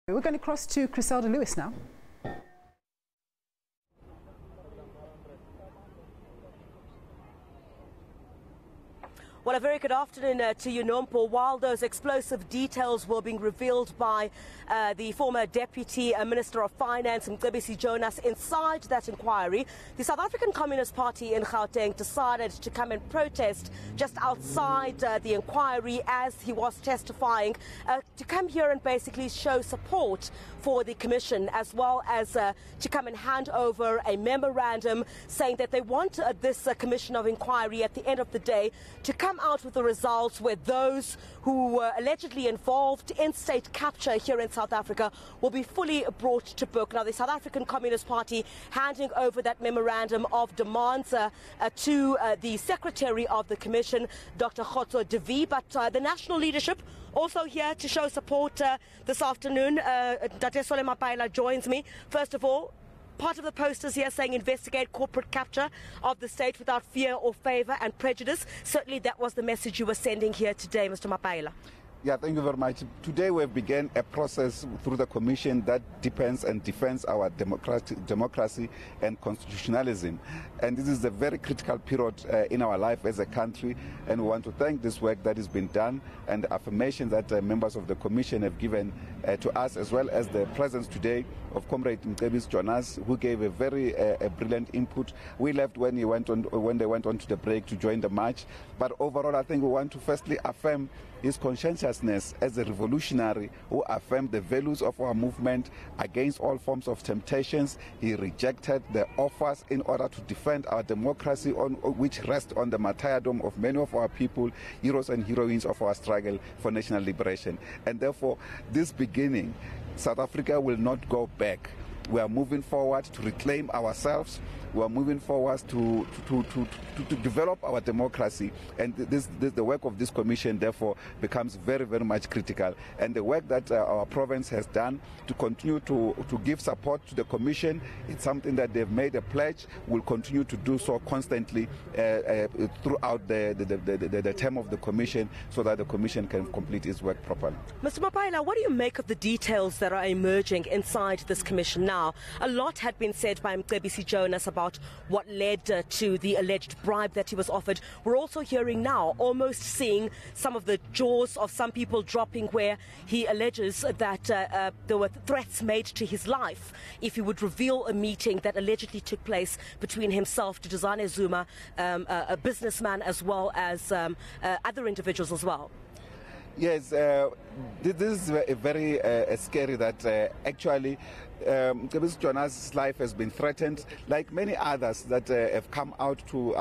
We're going to cross to Criselda Lewis now. Well, a very good afternoon to you, Nompo. While those explosive details were being revealed by the former Deputy Minister of Finance, Mcebisi Jonas, inside that inquiry, the South African Communist Party in Gauteng decided to come and protest just outside the inquiry as he was testifying, to come here and basically show support for the Commission, as well as to come and hand over a memorandum saying that they want this Commission of Inquiry at the end of the day to come out with the results where those who were allegedly involved in state capture here in South Africa will be fully brought to book. Now, the South African Communist Party handing over that memorandum of demands to the Secretary of the Commission, Dr. Khotso Devi, but the national leadership also here to show support this afternoon. Dr. Mapaila joins me. First of all, part of the posters here saying investigate corporate capture of the state without fear or favour and prejudice. Certainly that was the message you were sending here today, Mr. Mapaila. Yeah, thank you very much. Today we have begun a process through the Commission that depends and defends our democracy and constitutionalism. And this is a very critical period in our life as a country. And we want to thank this work that has been done and the affirmation that members of the Commission have given to us, as well as the presence today of Comrade Mcebisi Jonas, who gave a very brilliant input. We left when they went on to the break to join the march. But overall, I think we want to firstly affirm his conscientiousness as a revolutionary who affirmed the values of our movement against all forms of temptations. He rejected the offers in order to defend our democracy, which rests on the martyrdom of many of our people, heroes and heroines of our struggle for national liberation. And therefore, this beginning, South Africa will not go back. We are moving forward to reclaim ourselves. We are moving forward to develop our democracy, and the work of this Commission therefore becomes very, very much critical. And the work that our province has done to continue to give support to the Commission, it's something that they've made a pledge, will continue to do so constantly throughout the term of the Commission, so that the Commission can complete its work properly. Mr. Mapaila, what do you make of the details that are emerging inside this Commission now? A lot had been said by Mcebisi Jonas about what led to the alleged bribe that he was offered. We're also hearing now, almost seeing some of the jaws of some people dropping, where he alleges that there were threats made to his life if he would reveal a meeting that allegedly took place between himself, Duduzane Zuma, a businessman, as well as other individuals as well. Yes, this is very scary that actually Mcebisi Jonas' life has been threatened, like many others that have come out to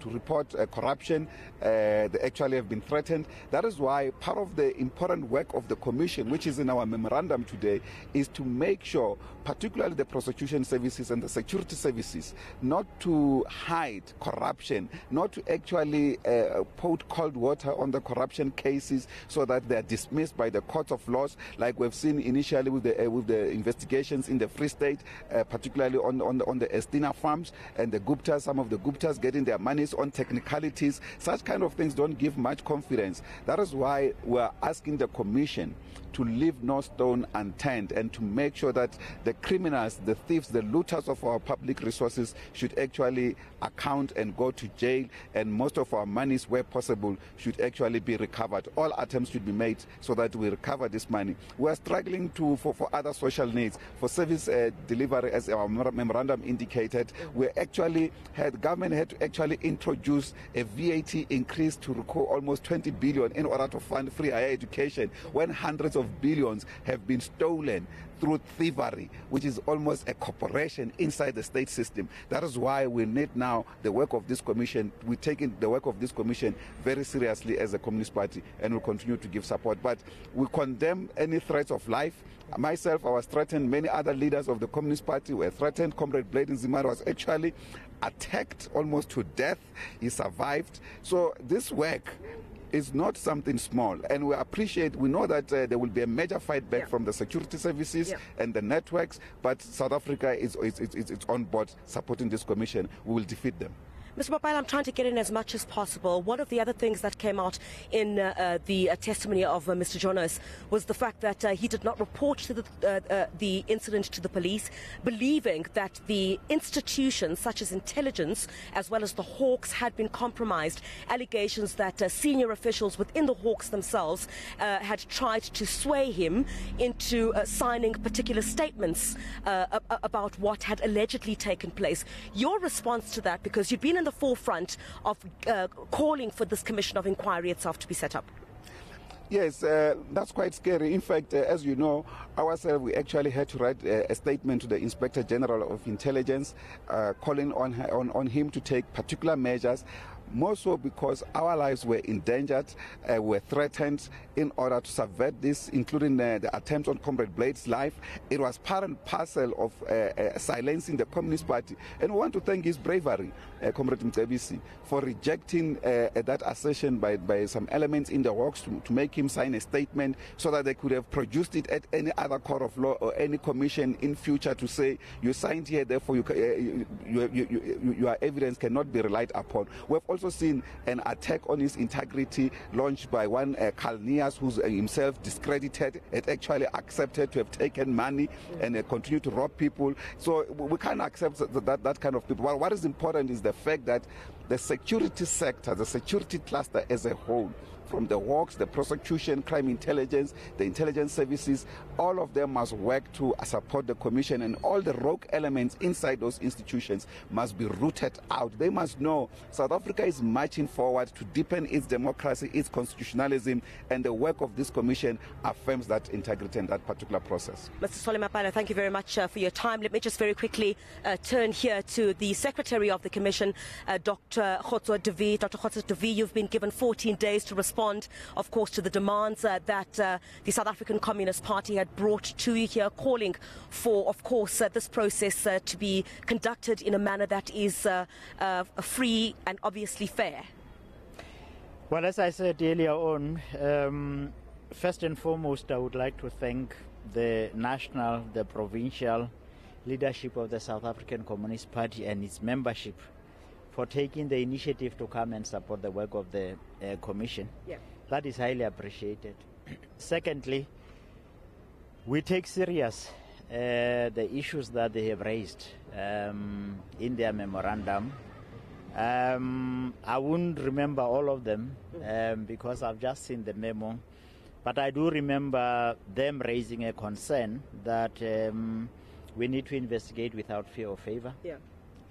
report corruption. They actually have been threatened. That is why part of the important work of the Commission, which is in our memorandum today, is to make sure, particularly the prosecution services and the security services, not to hide corruption, not to actually pour cold water on the corruption cases so that they are dismissed by the courts of laws, like we've seen initially with the investigations in the Free State, particularly on the Estina farms and the Guptas, some of the Guptas getting their monies on technicalities. Such kind of things don't give much confidence. That is why we're asking the Commission to leave no stone unturned and to make sure that the criminals, the thieves, the looters of our public resources should actually account and go to jail, and most of our monies, where possible, should actually be recovered. All attempts should be made so that we recover this money. We are struggling for other social needs, for service delivery, as our memorandum indicated. Government had to actually introduce a VAT increase to record almost 20 billion in order to fund free higher education, when hundreds of billions have been stolen through thievery, which is almost a corporation inside the state system. That is why we need now the work of this Commission. We're taking the work of this Commission very seriously as a Communist Party, and will continue to give support. But we condemn any threats of life. Myself, I was threatened. Many other leaders of the Communist Party were threatened. Comrade Blade Nzimara was actually attacked almost to death. He survived. So this work is not something small, and we know that there will be a major fight back from the security services and the networks, but South Africa is on board supporting this Commission. We will defeat them. Mr. Mapaila, I'm trying to get in as much as possible. One of the other things that came out in the testimony of Mr. Jonas was the fact that he did not report to the incident to the police, believing that the institutions such as intelligence as well as the Hawks had been compromised. Allegations that senior officials within the Hawks themselves had tried to sway him into signing particular statements about what had allegedly taken place. Your response to that, because you've been in the forefront of calling for this commission of inquiry itself to be set up. Yes, that's quite scary. In fact, as you know, ourselves, we actually had to write a statement to the Inspector General of Intelligence calling on him to take particular measures, more so because our lives were endangered, were threatened in order to subvert this, including the attempt on Comrade Blade's life. It was part and parcel of silencing the Communist Party. And we want to thank his bravery, Comrade Mcebisi, for rejecting that assertion by some elements in the works to make him sign a statement so that they could have produced it at any other court of law or any commission in future to say, you signed here, therefore your evidence cannot be relied upon. We've also seen an attack on his integrity launched by one Carl Nias, who's himself discredited and actually accepted to have taken money and continue to rob people. So we can't accept that kind of people. Well, what is important is the fact that the security sector, the security cluster as a whole, from the Hawks, the prosecution, crime intelligence, the intelligence services, all of them must work to support the commission, and all the rogue elements inside those institutions must be rooted out. They must know South Africa is marching forward to deepen its democracy, its constitutionalism, and the work of this commission affirms that integrity and that particular process. Mr. Mapaila, thank you very much for your time. Let me just very quickly turn here to the Secretary of the Commission, Dr. Gupta Brothers. Dr. Gupta Brothers, you've been given 14 days to respond, of course, to the demands that the South African Communist Party had brought to you here, calling for, of course, this process to be conducted in a manner that is free and obviously fair. Well, as I said earlier on, first and foremost, I would like to thank the national, the provincial leadership of the South African Communist Party and its membership for taking the initiative to come and support the work of the commission. Yeah. That is highly appreciated. Secondly, we take serious the issues that they have raised in their memorandum. I wouldn't remember all of them because I've just seen the memo, but I do remember them raising a concern that we need to investigate without fear or favor. Yeah.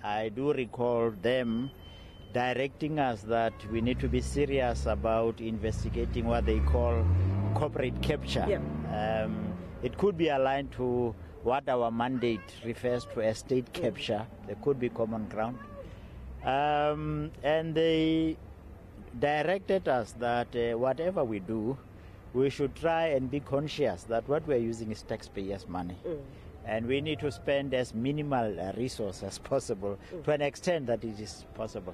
I do recall them directing us that we need to be serious about investigating what they call corporate capture. Yeah. It could be aligned to what our mandate refers to as state capture. There could be common ground. And they directed us that whatever we do, we should try and be conscious that what we're using is taxpayers' money. And we need to spend as minimal resource as possible to an extent that it is possible.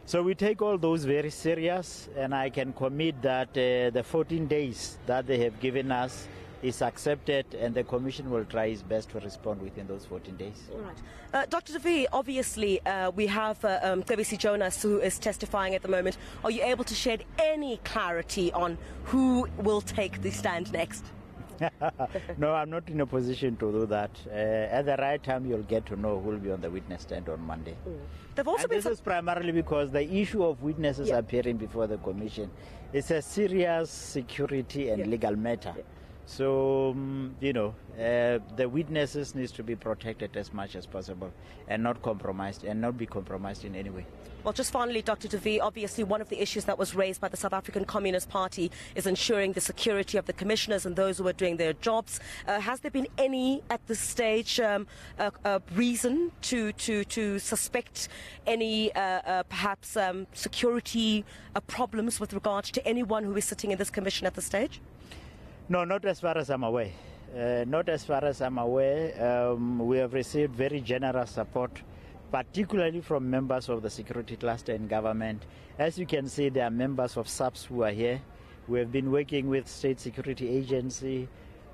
So we take all those very serious, and I can commit that the 14 days that they have given us is accepted, and the Commission will try its best to respond within those 14 days. All right. Dr. Devi, obviously we have Mcebisi Jonas, who is testifying at the moment. Are you able to shed any clarity on who will take the stand next? No, I'm not in a position to do that. At the right time, you'll get to know who will be on the witness stand on Monday. They've also been this is primarily because the issue of witnesses appearing before the Commission is a serious security and legal matter. So, the witnesses needs to be protected as much as possible and not compromised, and not be compromised in any way. Well, just finally, Dr. Devi, obviously one of the issues that was raised by the South African Communist Party is ensuring the security of the commissioners and those who are doing their jobs. Has there been any, at this stage, reason to suspect any, perhaps, security problems with regard to anyone who is sitting in this commission at this stage? No, not as far as I'm aware. Not as far as I'm aware. We have received very generous support, particularly from members of the security cluster in government. As you can see, there are members of SABC who are here. We have been working with State Security Agency.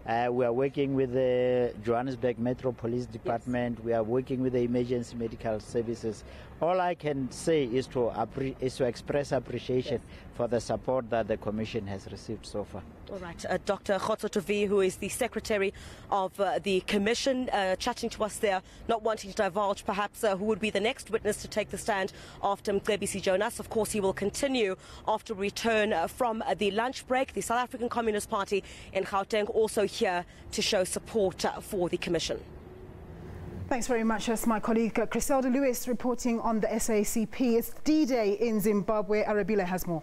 We are working with the Johannesburg Metro Police Department. We are working with the Emergency Medical Services. All I can say is to express appreciation for the support that the Commission has received so far. All right, Dr. Khotsotovi, who is the Secretary of the Commission, chatting to us there, not wanting to divulge perhaps who would be the next witness to take the stand after Mcebisi Jonas. Of course, he will continue after return from the lunch break. The South African Communist Party in Gauteng also here to show support for the Commission. Thanks very much. That's my colleague Griselda Lewis reporting on the SACP. It's D-Day in Zimbabwe. Arabile has more.